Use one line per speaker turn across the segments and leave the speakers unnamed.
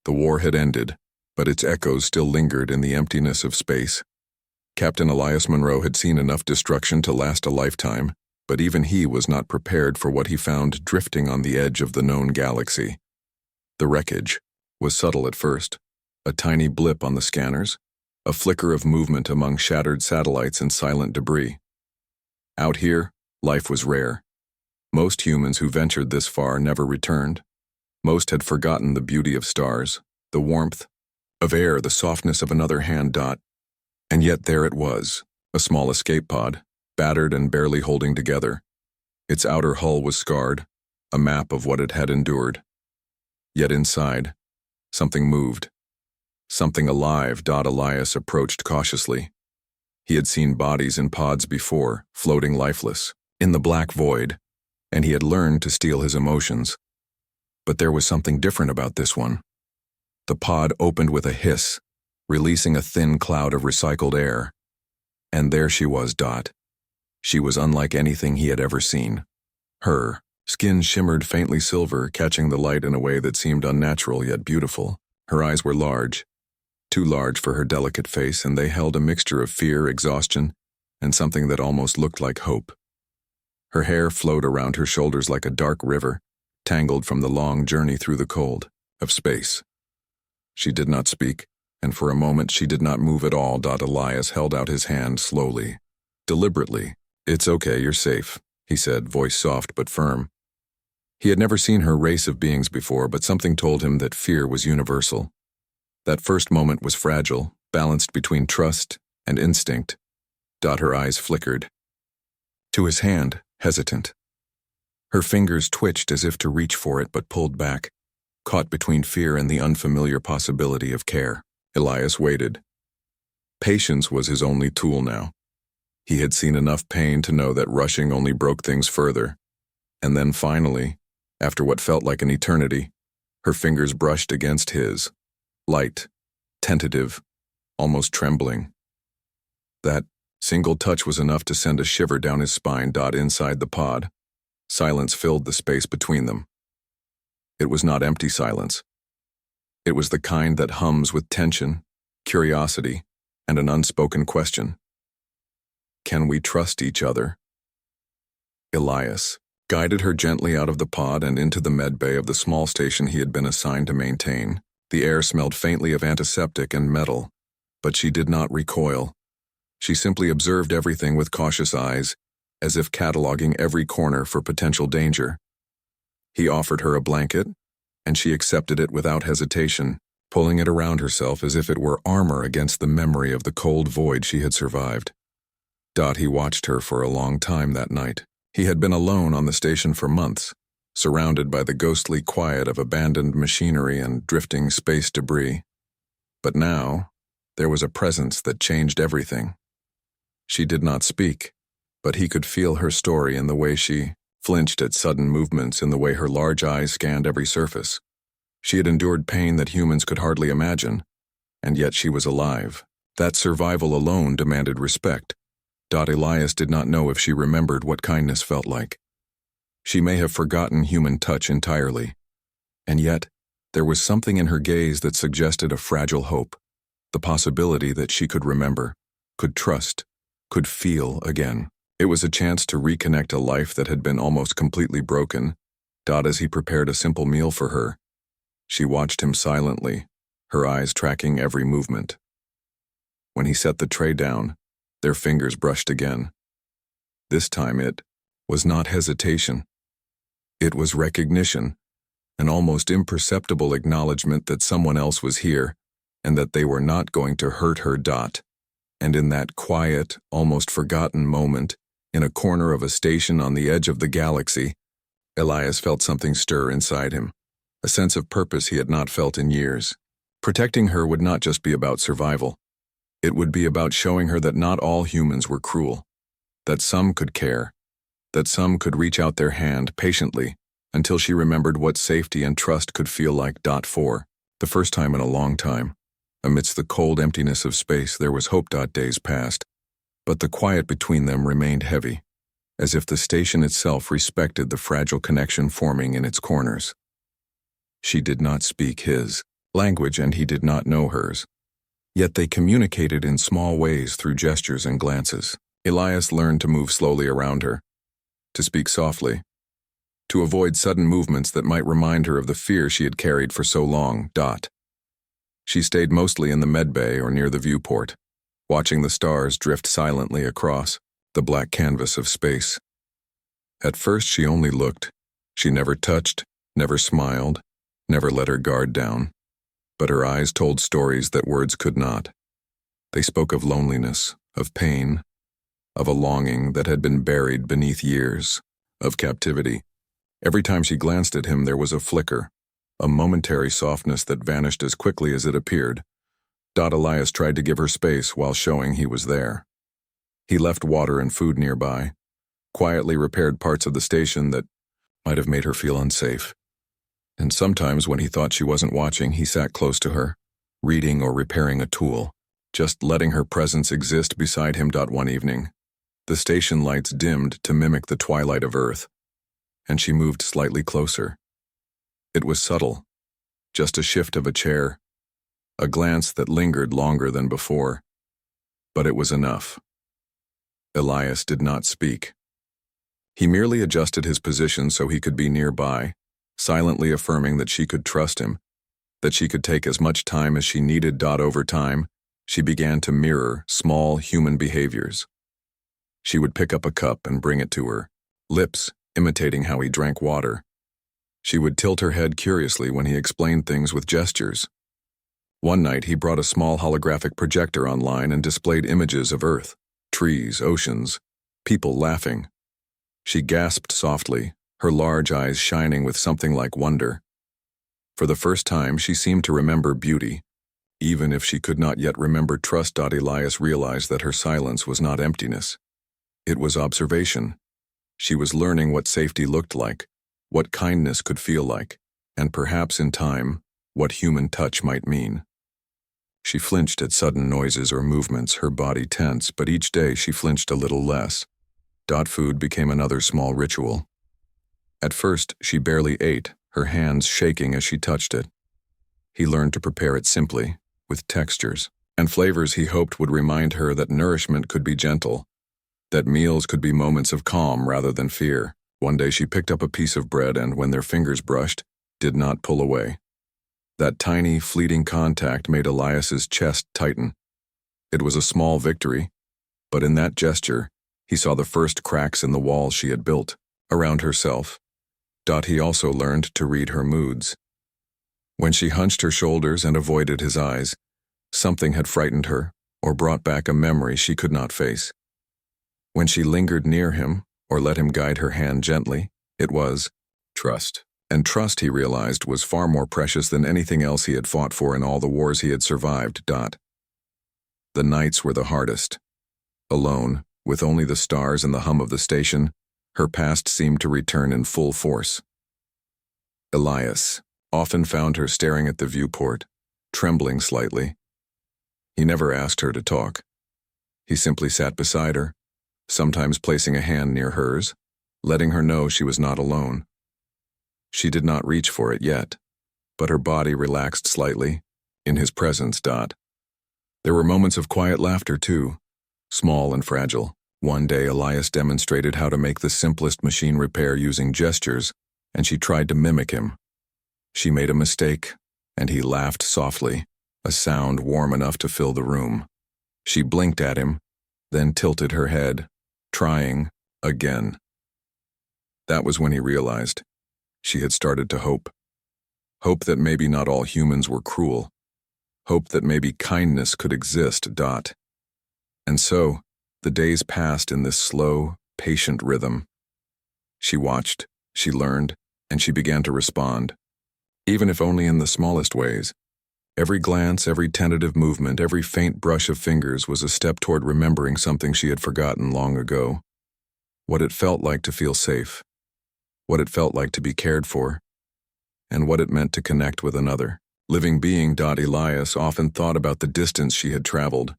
The war had ended, but its echoes still lingered in the emptiness of space. Captain Elias Munro had seen enough destruction to last a lifetime, but even he was not prepared for what he found drifting on the edge of the known galaxy. The wreckage was subtle at first, a tiny blip on the scanners, a flicker of movement among shattered satellites and silent debris. Out here, life was rare. Most humans who ventured this far never returned. Most had forgotten the beauty of stars, the warmth of air, the softness of another hand. And yet there it was, a small escape pod, battered and barely holding together. Its outer hull was scarred, a map of what it had endured. Yet inside, something moved. Something alive. Elias approached cautiously. He had seen bodies in pods before, floating lifeless, in the black void, and he had learned to steal his emotions. But there was something different about this one. The pod opened with a hiss, releasing a thin cloud of recycled air. And there she was. She was unlike anything he had ever seen. Her skin shimmered faintly silver, catching the light in a way that seemed unnatural yet beautiful. Her eyes were large, too large for her delicate face, and they held a mixture of fear, exhaustion, and something that almost looked like hope. Her hair flowed around her shoulders like a dark river, tangled from the long journey through the cold of space. She did not speak, and for a moment she did not move at all. Elias held out his hand slowly, deliberately. "It's okay, you're safe," he said, voice soft but firm. He had never seen her race of beings before, but something told him that fear was universal. That first moment was fragile, balanced between trust and instinct. Her eyes flickered. To his hand, hesitant. Her fingers twitched as if to reach for it but pulled back, caught between fear and the unfamiliar possibility of care. Elias waited. Patience was his only tool now. He had seen enough pain to know that rushing only broke things further. And then finally, after what felt like an eternity, her fingers brushed against his. Light, tentative, almost trembling. That single touch was enough to send a shiver down his spine. Inside the pod, silence filled the space between them. It was not empty silence. It was the kind that hums with tension, curiosity, and an unspoken question. Can we trust each other? Elias guided her gently out of the pod and into the med bay of the small station he had been assigned to maintain. The air smelled faintly of antiseptic and metal, but she did not recoil. She simply observed everything with cautious eyes, as if cataloging every corner for potential danger. He offered her a blanket, and she accepted it without hesitation, pulling it around herself as if it were armor against the memory of the cold void she had survived. He watched her for a long time that night. He had been alone on the station for months, surrounded by the ghostly quiet of abandoned machinery and drifting space debris. But now, there was a presence that changed everything. She did not speak, but he could feel her story in the way she flinched at sudden movements, in the way her large eyes scanned every surface. She had endured pain that humans could hardly imagine, and yet she was alive. That survival alone demanded respect. Elias did not know if she remembered what kindness felt like. She may have forgotten human touch entirely. And yet, there was something in her gaze that suggested a fragile hope, the possibility that she could remember, could trust, could feel again. It was a chance to reconnect a life that had been almost completely broken. As he prepared a simple meal for her, she watched him silently, her eyes tracking every movement. When he set the tray down, their fingers brushed again. This time it was not hesitation. It was recognition, an almost imperceptible acknowledgement that someone else was here and that they were not going to hurt her. And in that quiet, almost forgotten moment, in a corner of a station on the edge of the galaxy, Elias felt something stir inside him, a sense of purpose he had not felt in years. Protecting her would not just be about survival. It would be about showing her that not all humans were cruel, that some could care, that some could reach out their hand patiently until she remembered what safety and trust could feel like. For the first time in a long time, amidst the cold emptiness of space, there was hope. Days passed, but the quiet between them remained heavy, as if the station itself respected the fragile connection forming in its corners. She did not speak his language, and he did not know hers. Yet they communicated in small ways through gestures and glances. Elias learned to move slowly around her, to speak softly, to avoid sudden movements that might remind her of the fear she had carried for so long. She stayed mostly in the medbay or near the viewport, watching the stars drift silently across the black canvas of space. At first she only looked. She never touched, never smiled, never let her guard down. But her eyes told stories that words could not. They spoke of loneliness, of pain, of a longing that had been buried beneath years, of captivity. Every time she glanced at him there was a flicker, a momentary softness that vanished as quickly as it appeared. Elias tried to give her space while showing he was there. He left water and food nearby, quietly repaired parts of the station that might have made her feel unsafe. And sometimes when he thought she wasn't watching, he sat close to her, reading or repairing a tool, just letting her presence exist beside him. One evening, the station lights dimmed to mimic the twilight of Earth, and she moved slightly closer. It was subtle, just a shift of a chair, a glance that lingered longer than before, but it was enough. Elias did not speak. He merely adjusted his position so he could be nearby, silently affirming that she could trust him, that she could take as much time as she needed. Over time, she began to mirror small human behaviors. She would pick up a cup and bring it to her, lips imitating how he drank water. She would tilt her head curiously when he explained things with gestures. One night he brought a small holographic projector online and displayed images of Earth, trees, oceans, people laughing. She gasped softly, her large eyes shining with something like wonder. For the first time, she seemed to remember beauty, even if she could not yet remember trust. Elias realized that her silence was not emptiness. It was observation. She was learning what safety looked like, what kindness could feel like, and perhaps in time, what human touch might mean. She flinched at sudden noises or movements, her body tense, but each day she flinched a little less. Food became another small ritual. At first, she barely ate, her hands shaking as she touched it. He learned to prepare it simply, with textures and flavors he hoped would remind her that nourishment could be gentle, that meals could be moments of calm rather than fear. One day she picked up a piece of bread and, when their fingers brushed, did not pull away. That tiny, fleeting contact made Elias's chest tighten. It was a small victory, but in that gesture, he saw the first cracks in the walls she had built around herself. He also learned to read her moods. When she hunched her shoulders and avoided his eyes, something had frightened her or brought back a memory she could not face. When she lingered near him or let him guide her hand gently, it was trust. And trust, he realized, was far more precious than anything else he had fought for in all the wars he had survived. The nights were the hardest. Alone, with only the stars and the hum of the station, her past seemed to return in full force. Elias often found her staring at the viewport, trembling slightly. He never asked her to talk. He simply sat beside her, sometimes placing a hand near hers, letting her know she was not alone. She did not reach for it yet, but her body relaxed slightly in his presence. There were moments of quiet laughter too, small and fragile. One day Elias demonstrated how to make the simplest machine repair using gestures, and she tried to mimic him. She made a mistake, and he laughed softly, a sound warm enough to fill the room. She blinked at him, then tilted her head, trying again. That was when he realized she had started to hope. Hope that maybe not all humans were cruel. Hope that maybe kindness could exist. And so, the days passed in this slow, patient rhythm. She watched, she learned, and she began to respond, even if only in the smallest ways. Every glance, every tentative movement, every faint brush of fingers was a step toward remembering something she had forgotten long ago. What it felt like to feel safe, what it felt like to be cared for, and what it meant to connect with another living being. Elias often thought about the distance she had traveled,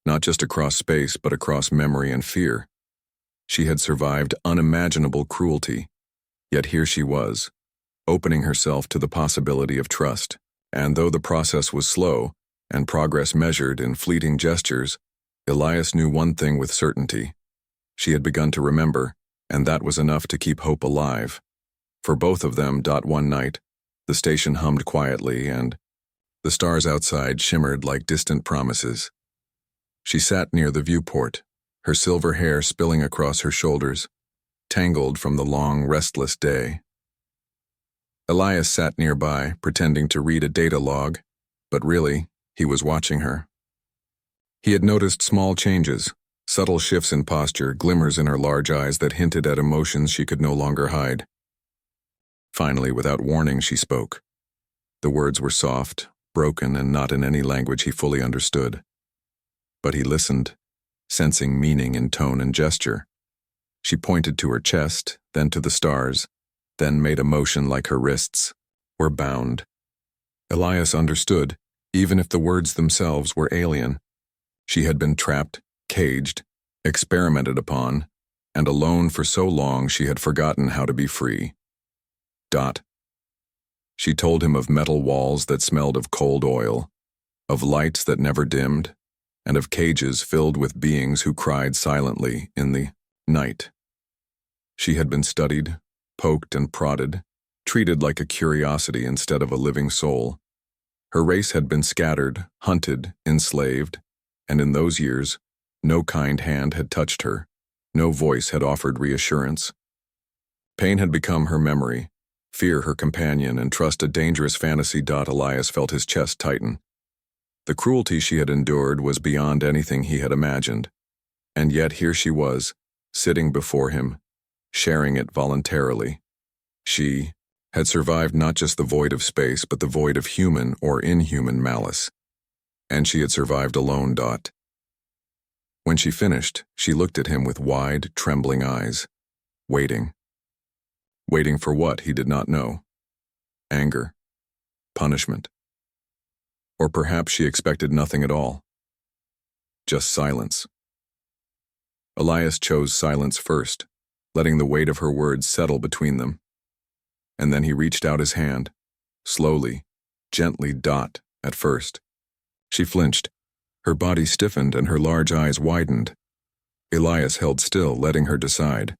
not just across space, but across memory and fear. She had survived unimaginable cruelty, yet here she was, opening herself to the possibility of trust. And though the process was slow, and progress measured in fleeting gestures, Elias knew one thing with certainty. She had begun to remember, and that was enough to keep hope alive. For both of them, one night, the station hummed quietly and the stars outside shimmered like distant promises. She sat near the viewport, her silver hair spilling across her shoulders, tangled from the long, restless day. Elias sat nearby, pretending to read a data log, but really, he was watching her. He had noticed small changes, subtle shifts in posture, glimmers in her large eyes that hinted at emotions she could no longer hide. Finally, without warning, she spoke. The words were soft, broken, and not in any language he fully understood. But he listened, sensing meaning in tone and gesture. She pointed to her chest, then to the stars, then made a motion like her wrists were bound. Elias understood, even if the words themselves were alien. She had been trapped, caged, experimented upon, and alone for so long she had forgotten how to be free. She told him of metal walls that smelled of cold oil, of lights that never dimmed, and of cages filled with beings who cried silently in the night. She had been studied, poked and prodded, treated like a curiosity instead of a living soul. Her race had been scattered, hunted, enslaved, and in those years, no kind hand had touched her, no voice had offered reassurance. Pain had become her memory, fear her companion, and trust a dangerous fantasy. Elias felt his chest tighten. The cruelty she had endured was beyond anything he had imagined, and yet here she was, sitting before him, sharing it voluntarily. She had survived not just the void of space, but the void of human or inhuman malice. And she had survived alone. When she finished, she looked at him with wide, trembling eyes, waiting. Waiting for what, he did not know. Anger, punishment. Or perhaps she expected nothing at all. Just silence. Elias chose silence first, letting the weight of her words settle between them. And then he reached out his hand, slowly, gently. At first, she flinched. Her body stiffened and her large eyes widened. Elias held still, letting her decide.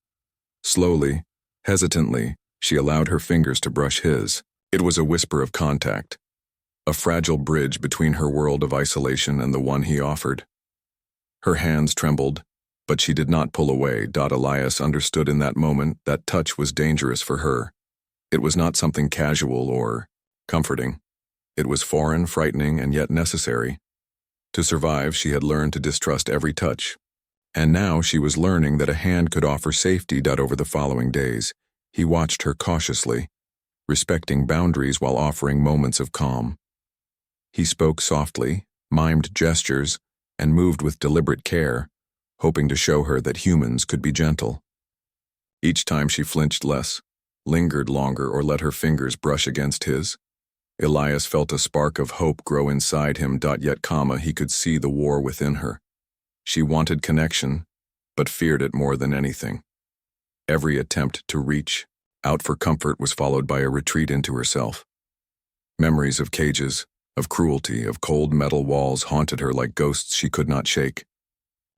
Slowly, hesitantly, she allowed her fingers to brush his. It was a whisper of contact, a fragile bridge between her world of isolation and the one he offered. Her hands trembled, but she did not pull away. Elias understood in that moment that touch was dangerous for her. It was not something casual or comforting. It was foreign, frightening, and yet necessary. To survive, she had learned to distrust every touch. And now she was learning that a hand could offer safety. Over the following days, he watched her cautiously, respecting boundaries while offering moments of calm. He spoke softly, mimed gestures, and moved with deliberate care, hoping to show her that humans could be gentle. Each time she flinched less, lingered longer, or let her fingers brush against his, Elias felt a spark of hope grow inside him. Yet, he could see the war within her. She wanted connection, but feared it more than anything. Every attempt to reach out for comfort was followed by a retreat into herself. Memories of cages, of cruelty, of cold metal walls haunted her like ghosts she could not shake.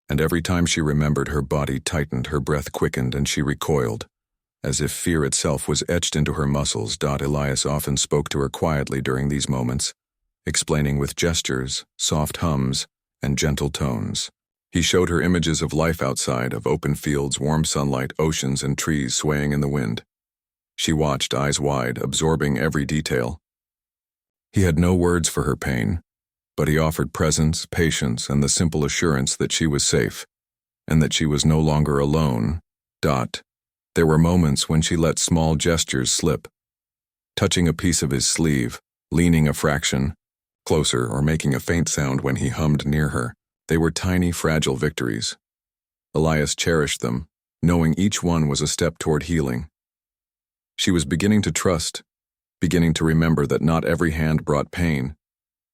And every time she remembered, her body tightened, her breath quickened, and she recoiled, as if fear itself was etched into her muscles. Elias often spoke to her quietly during these moments, explaining with gestures, soft hums, and gentle tones. He showed her images of life outside, of open fields, warm sunlight, oceans, and trees swaying in the wind. She watched, eyes wide, absorbing every detail. He had no words for her pain, but he offered presence, patience, and the simple assurance that she was safe, and that she was no longer alone. There were moments when she let small gestures slip, touching a piece of his sleeve, leaning a fraction closer, or making a faint sound when he hummed near her. They were tiny, fragile victories. Elias cherished them, knowing each one was a step toward healing. She was beginning to trust, beginning to remember that not every hand brought pain,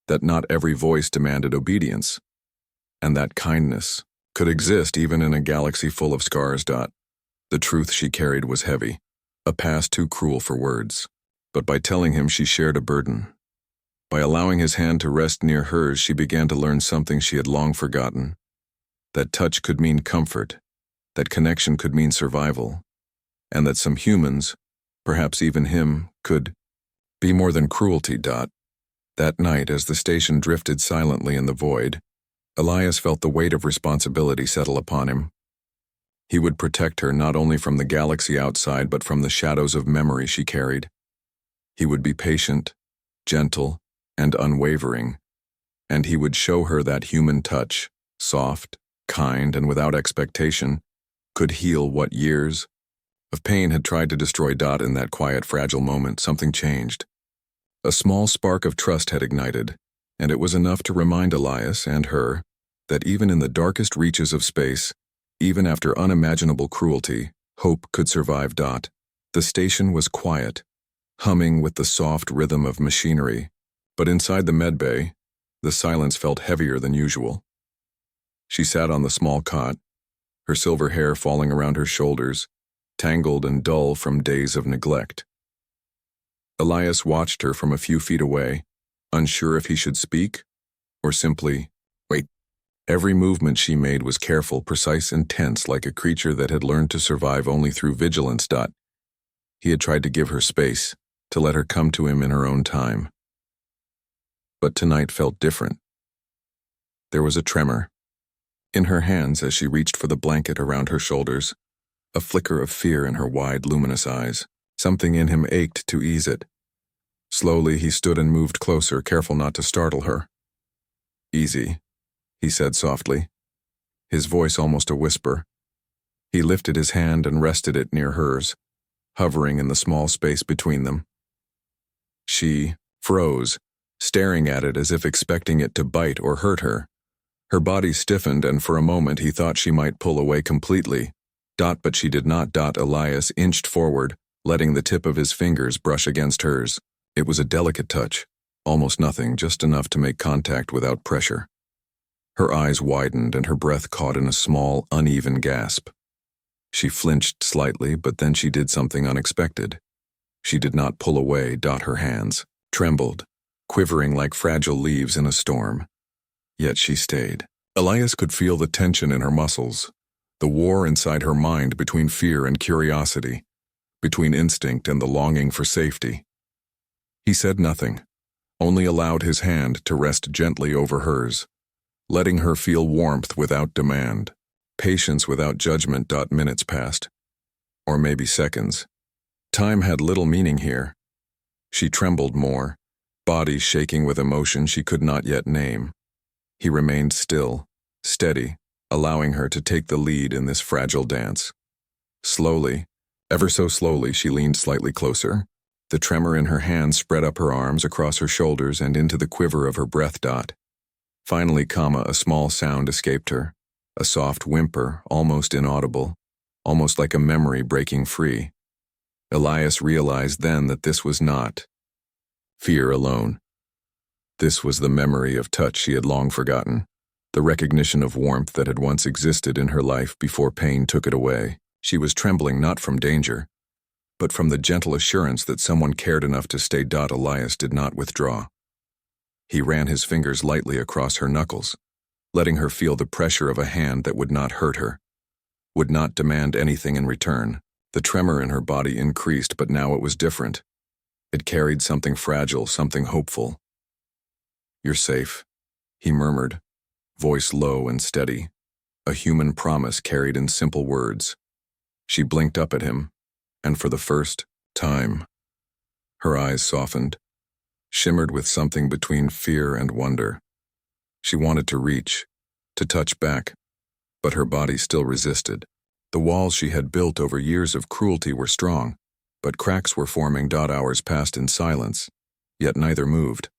that not every voice demanded obedience, and that kindness could exist even in a galaxy full of scars. The truth she carried was heavy, a past too cruel for words, but by telling him she shared a burden. By allowing his hand to rest near hers, she began to learn something she had long forgotten. That touch could mean comfort, that connection could mean survival, and that some humans, perhaps even him, could be more than cruelty. That night, as the station drifted silently in the void, Elias felt the weight of responsibility settle upon him. He would protect her not only from the galaxy outside but from the shadows of memory she carried. He would be patient, gentle, and unwavering, and he would show her that human touch, soft, kind, and without expectation, could heal what years of pain had tried to destroy. In that quiet, fragile moment, something changed. A small spark of trust had ignited, and it was enough to remind Elias and her that even in the darkest reaches of space, even after unimaginable cruelty, hope could survive. The station was quiet, humming with the soft rhythm of machinery, but inside the medbay, the silence felt heavier than usual. She sat on the small cot, her silver hair falling around her shoulders, tangled and dull from days of neglect. Elias watched her from a few feet away, unsure if he should speak or simply wait. Every movement she made was careful, precise, and tense, like a creature that had learned to survive only through vigilance. He had tried to give her space, to let her come to him in her own time. But tonight felt different. There was a tremor in her hands as she reached for the blanket around her shoulders, a flicker of fear in her wide, luminous eyes. Something in him ached to ease it. Slowly, he stood and moved closer, careful not to startle her. "Easy," he said softly, his voice almost a whisper. He lifted his hand and rested it near hers, hovering in the small space between them. She froze, staring at it as if expecting it to bite or hurt her. Her body stiffened, and for a moment he thought she might pull away completely. But she did not. Elias inched forward, letting the tip of his fingers brush against hers. It was a delicate touch, almost nothing, just enough to make contact without pressure. Her eyes widened and her breath caught in a small, uneven gasp. She flinched slightly, but then she did something unexpected. She did not pull away. Her hands trembled, quivering like fragile leaves in a storm. Yet she stayed. Elias could feel the tension in her muscles, the war inside her mind between fear and curiosity, between instinct and the longing for safety. He said nothing, only allowed his hand to rest gently over hers, letting her feel warmth without demand, patience without judgment. Minutes passed, or maybe seconds. Time had little meaning here. She trembled more, body shaking with emotion she could not yet name. He remained still, steady, allowing her to take the lead in this fragile dance. Slowly, ever so slowly, she leaned slightly closer. The tremor in her hands spread up her arms, across her shoulders, and into the quiver of her breath. Finally, a small sound escaped her, a soft whimper, almost inaudible, almost like a memory breaking free. Elias realized then that this was not fear alone. This was the memory of touch she had long forgotten, the recognition of warmth that had once existed in her life before pain took it away. She was trembling not from danger, but from the gentle assurance that someone cared enough to stay. Elias did not withdraw. He ran his fingers lightly across her knuckles, letting her feel the pressure of a hand that would not hurt her, would not demand anything in return. The tremor in her body increased, but now it was different. It carried something fragile, something hopeful. "You're safe," he murmured, voice low and steady, a human promise carried in simple words. She blinked up at him, and for the first time, her eyes softened, shimmered with something between fear and wonder. She wanted to reach, to touch back, but her body still resisted. The walls she had built over years of cruelty were strong, but cracks were forming. Hours passed in silence, yet neither moved.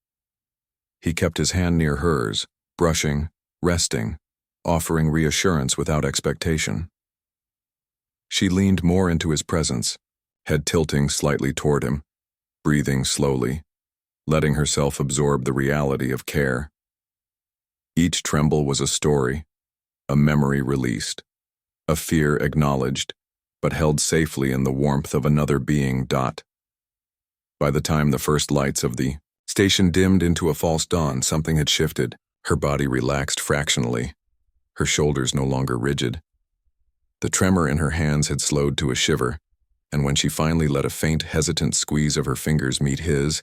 He kept his hand near hers, brushing, resting, offering reassurance without expectation. She leaned more into his presence, head tilting slightly toward him, breathing slowly, letting herself absorb the reality of care. Each tremble was a story, a memory released, a fear acknowledged, but held safely in the warmth of another being. By the time the first lights of the Station dimmed into a false dawn. Something had shifted. Her body relaxed fractionally, her shoulders no longer rigid. The tremor in her hands had slowed to a shiver, and when she finally let a faint, hesitant squeeze of her fingers meet his,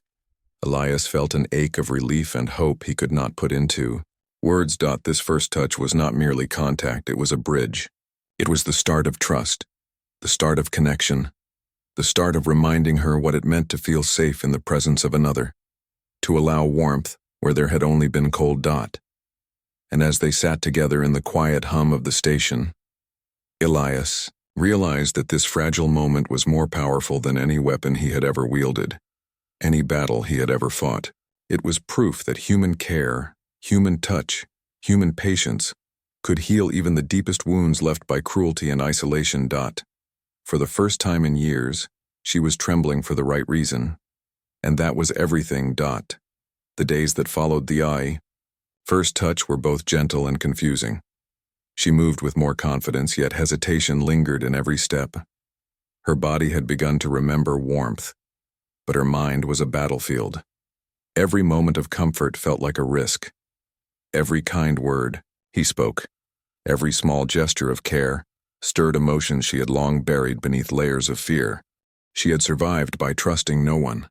Elias felt an ache of relief and hope he could not put into words. This first touch was not merely contact, it was a bridge. It was the start of trust, the start of connection, the start of reminding her what it meant to feel safe in the presence of another, to allow warmth where there had only been cold. And as they sat together in the quiet hum of the station, Elias realized that this fragile moment was more powerful than any weapon he had ever wielded, any battle he had ever fought. It was proof that human care, human touch, human patience could heal even the deepest wounds left by cruelty and isolation. For the first time in years, she was trembling for the right reason. And that was everything. The days that followed the first touch were both gentle and confusing. She moved with more confidence, yet hesitation lingered in every step. Her body had begun to remember warmth, but her mind was a battlefield. Every moment of comfort felt like a risk. Every kind word he spoke, every small gesture of care, stirred emotions she had long buried beneath layers of fear. She had survived by trusting no one.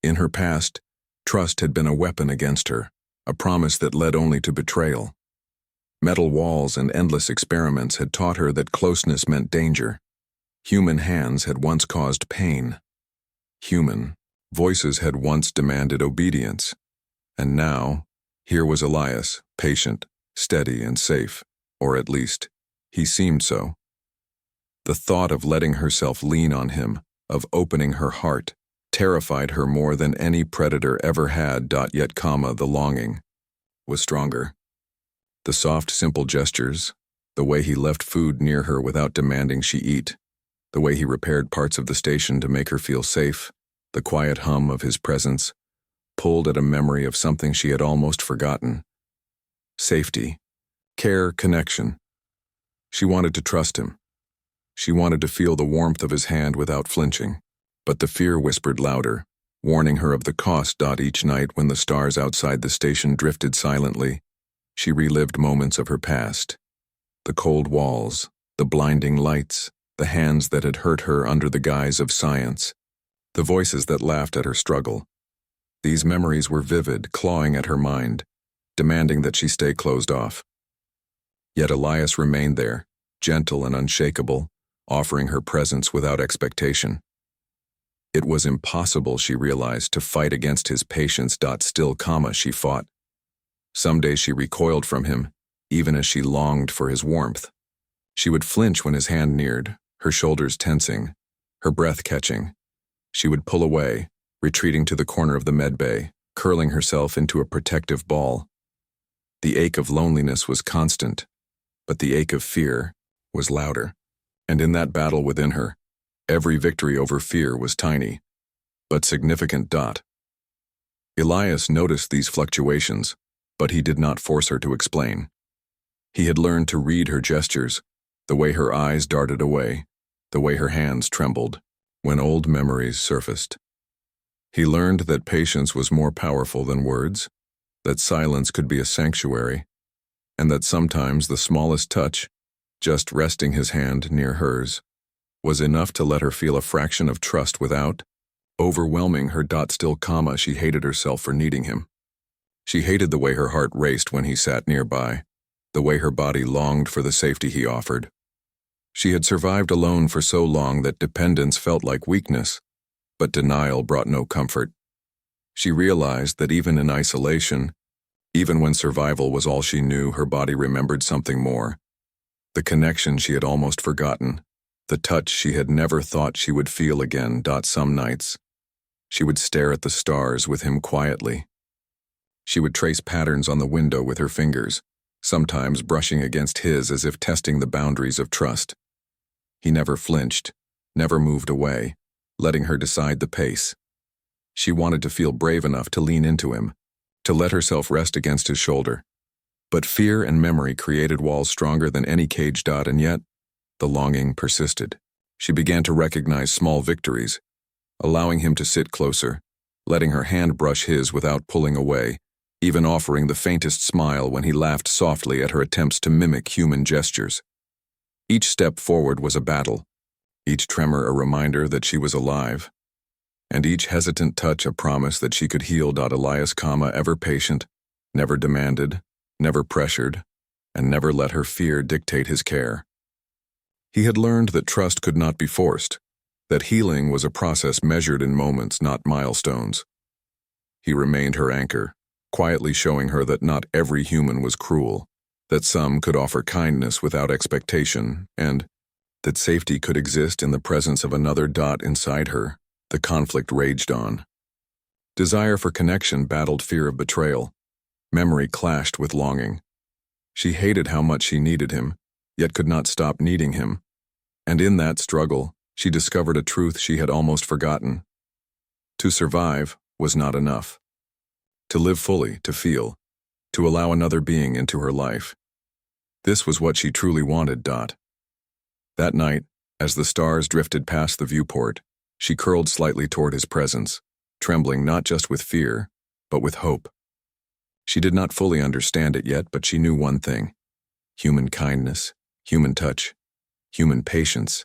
In her past, trust had been a weapon against her, a promise that led only to betrayal. Metal walls and endless experiments had taught her that closeness meant danger. Human hands had once caused pain. Human voices had once demanded obedience. And now, here was Elias, patient, steady, and safe, or at least, he seemed so. The thought of letting herself lean on him, of opening her heart, terrified her more than any predator ever had. Yet, the longing was stronger. The soft, simple gestures, the way he left food near her without demanding she eat, the way he repaired parts of the station to make her feel safe, the quiet hum of his presence, pulled at a memory of something she had almost forgotten. Safety, care, connection. She wanted to trust him. She wanted to feel the warmth of his hand without flinching. But the fear whispered louder, warning her of the cost. Each night when the stars outside the station drifted silently, she relived moments of her past. The cold walls, the blinding lights, the hands that had hurt her under the guise of science, the voices that laughed at her struggle. These memories were vivid, clawing at her mind, demanding that she stay closed off. Yet Elias remained there, gentle and unshakable, offering her presence without expectation. It was impossible, she realized, to fight against his patience. Still, she fought. Some days she recoiled from him, even as she longed for his warmth. She would flinch when his hand neared, her shoulders tensing, her breath catching. She would pull away, retreating to the corner of the med bay, curling herself into a protective ball. The ache of loneliness was constant, but the ache of fear was louder. And in that battle within her, every victory over fear was tiny, but significant. Elias noticed these fluctuations, but he did not force her to explain. He had learned to read her gestures, the way her eyes darted away, the way her hands trembled, when old memories surfaced. He learned that patience was more powerful than words, that silence could be a sanctuary, and that sometimes the smallest touch, just resting his hand near hers, was enough to let her feel a fraction of trust without overwhelming her. Still, she hated herself for needing him. She hated the way her heart raced when he sat nearby, the way her body longed for the safety he offered. She had survived alone for so long that dependence felt like weakness, but denial brought no comfort. She realized that even in isolation, even when survival was all she knew, her body remembered something more. The connection she had almost forgotten, the touch she had never thought she would feel again. Some nights, she would stare at the stars with him quietly. She would trace patterns on the window with her fingers, sometimes brushing against his as if testing the boundaries of trust. He never flinched, never moved away, letting her decide the pace. She wanted to feel brave enough to lean into him, to let herself rest against his shoulder. But fear and memory created walls stronger than any cage. And yet, the longing persisted. She began to recognize small victories, allowing him to sit closer, letting her hand brush his without pulling away, even offering the faintest smile when he laughed softly at her attempts to mimic human gestures. Each step forward was a battle, each tremor a reminder that she was alive, and each hesitant touch a promise that she could heal. Elias, ever patient, never demanded, never pressured, and never let her fear dictate his care. He had learned that trust could not be forced, that healing was a process measured in moments, not milestones. He remained her anchor, quietly showing her that not every human was cruel, that some could offer kindness without expectation, and that safety could exist in the presence of another. Inside her, the conflict raged on. Desire for connection battled fear of betrayal. Memory clashed with longing. She hated how much she needed him, yet could not stop needing him. And in that struggle, she discovered a truth she had almost forgotten. To survive was not enough. To live fully, to feel, to allow another being into her life. This was what she truly wanted. That night, as the stars drifted past the viewport, she curled slightly toward his presence, trembling not just with fear, but with hope. She did not fully understand it yet, but she knew one thing: human kindness, human touch, human patience.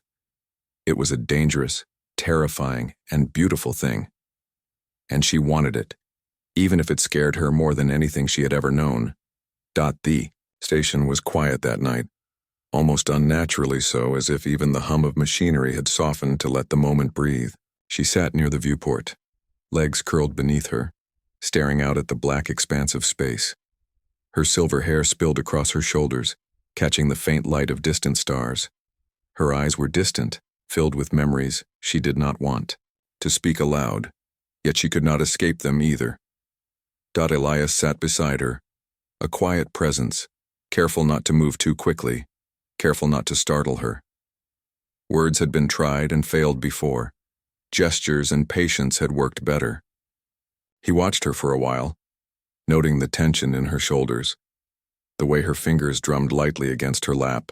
It was a dangerous, terrifying, and beautiful thing. And she wanted it, even if it scared her more than anything she had ever known. The station was quiet that night, almost unnaturally so, as if even the hum of machinery had softened to let the moment breathe. She sat near the viewport, legs curled beneath her, staring out at the black expanse of space. Her silver hair spilled across her shoulders, catching the faint light of distant stars. Her eyes were distant, filled with memories she did not want to speak aloud, yet she could not escape them either. Elias sat beside her, a quiet presence, careful not to move too quickly, careful not to startle her. Words had been tried and failed before. Gestures and patience had worked better. He watched her for a while, noting the tension in her shoulders, the way her fingers drummed lightly against her lap,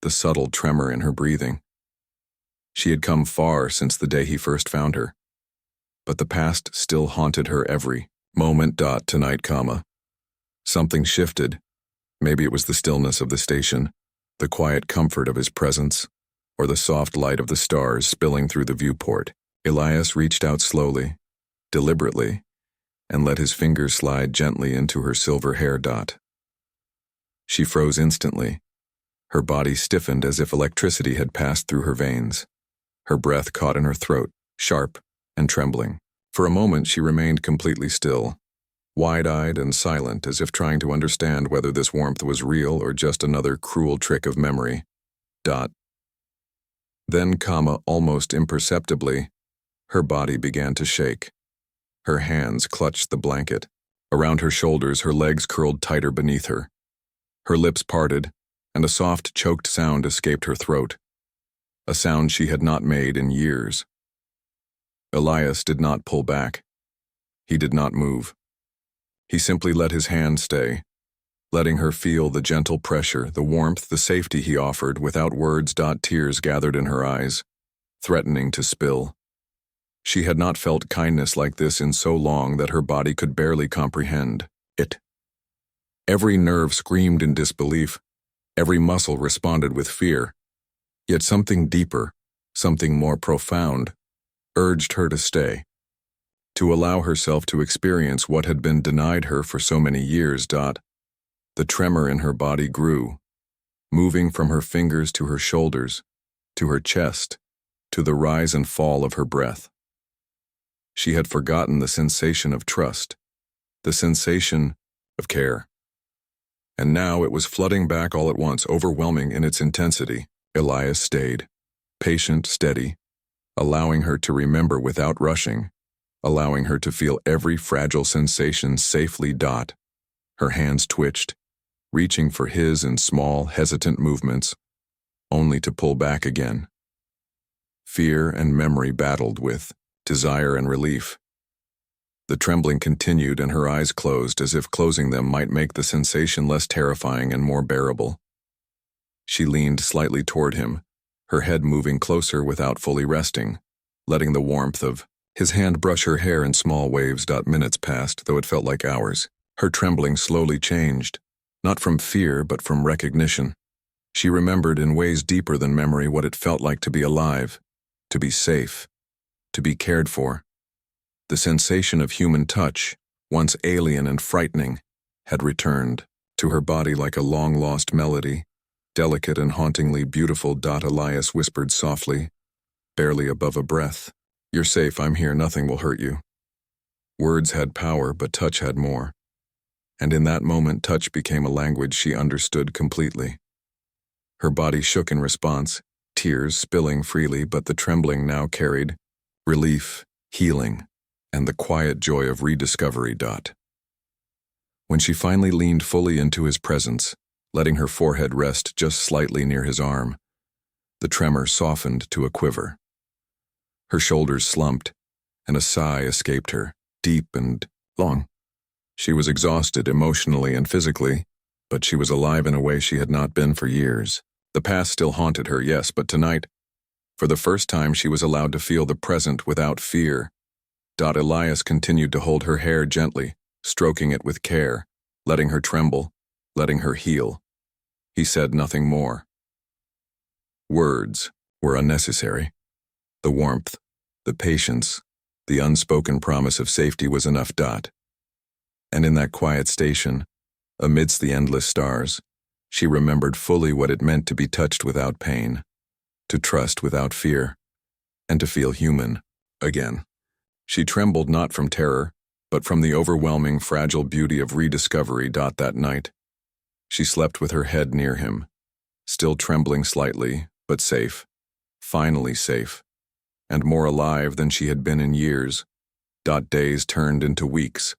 the subtle tremor in her breathing. She had come far since the day he first found her, but the past still haunted her every moment. Tonight, something shifted. Maybe it was the stillness of the station, the quiet comfort of his presence, or the soft light of the stars spilling through the viewport. Elias reached out slowly, deliberately, and let his fingers slide gently into her silver hair. She froze instantly. Her body stiffened as if electricity had passed through her veins. Her breath caught in her throat, sharp and trembling. For a moment she remained completely still, wide-eyed and silent, as if trying to understand whether this warmth was real or just another cruel trick of memory. Then, almost imperceptibly, her body began to shake. Her hands clutched the blanket. Around her shoulders, her legs curled tighter beneath her. Her lips parted, and a soft, choked sound escaped her throat, a sound she had not made in years. Elias did not pull back. He did not move. He simply let his hand stay, letting her feel the gentle pressure, the warmth, the safety he offered without words. Tears gathered in her eyes, threatening to spill. She had not felt kindness like this in so long that her body could barely comprehend it. Every nerve screamed in disbelief. Every muscle responded with fear. Yet something deeper, something more profound, urged her to stay, to allow herself to experience what had been denied her for so many years. The tremor in her body grew, moving from her fingers to her shoulders, to her chest, to the rise and fall of her breath. She had forgotten the sensation of trust, the sensation of care. And now it was flooding back all at once, overwhelming in its intensity. Elias stayed, patient, steady, allowing her to remember without rushing, allowing her to feel every fragile sensation safely. Her hands twitched, reaching for his in small, hesitant movements, only to pull back again. Fear and memory battled with desire and relief. The trembling continued and her eyes closed, as if closing them might make the sensation less terrifying and more bearable. She leaned slightly toward him, her head moving closer without fully resting, letting the warmth of His hand brushed her hair in small waves. Minutes passed, though it felt like hours. Her trembling slowly changed, not from fear but from recognition. She remembered in ways deeper than memory what it felt like to be alive, to be safe, to be cared for. The sensation of human touch, once alien and frightening, had returned to her body like a long-lost melody, delicate and hauntingly beautiful. Elias whispered softly, barely above a breath, "You're safe, I'm here, nothing will hurt you." Words had power, but touch had more. And in that moment, touch became a language she understood completely. Her body shook in response, tears spilling freely, but the trembling now carried relief, healing, and the quiet joy of rediscovery. When she finally leaned fully into his presence, letting her forehead rest just slightly near his arm, the tremor softened to a quiver. Her shoulders slumped, and a sigh escaped her, deep and long. She was exhausted emotionally and physically, but she was alive in a way she had not been for years. The past still haunted her, yes, but tonight, for the first time, she was allowed to feel the present without fear. Elias continued to hold her hair gently, stroking it with care, letting her tremble, letting her heal. He said nothing more. Words were unnecessary. The warmth, the patience, the unspoken promise of safety was enough. And in that quiet station, amidst the endless stars, she remembered fully what it meant to be touched without pain, to trust without fear, and to feel human again. She trembled not from terror, but from the overwhelming, fragile beauty of rediscovery. That night, she slept with her head near him, still trembling slightly, but safe, finally safe, and more alive than she had been in years. Days turned into weeks,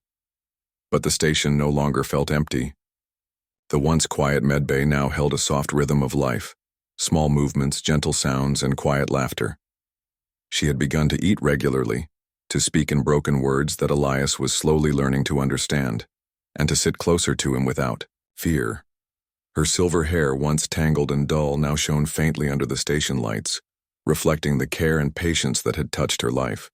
but the station no longer felt empty. The once quiet medbay now held a soft rhythm of life, small movements, gentle sounds, and quiet laughter. She had begun to eat regularly, to speak in broken words that Elias was slowly learning to understand, and to sit closer to him without fear. Her silver hair, once tangled and dull, now shone faintly under the station lights, reflecting the care and patience that had touched her life.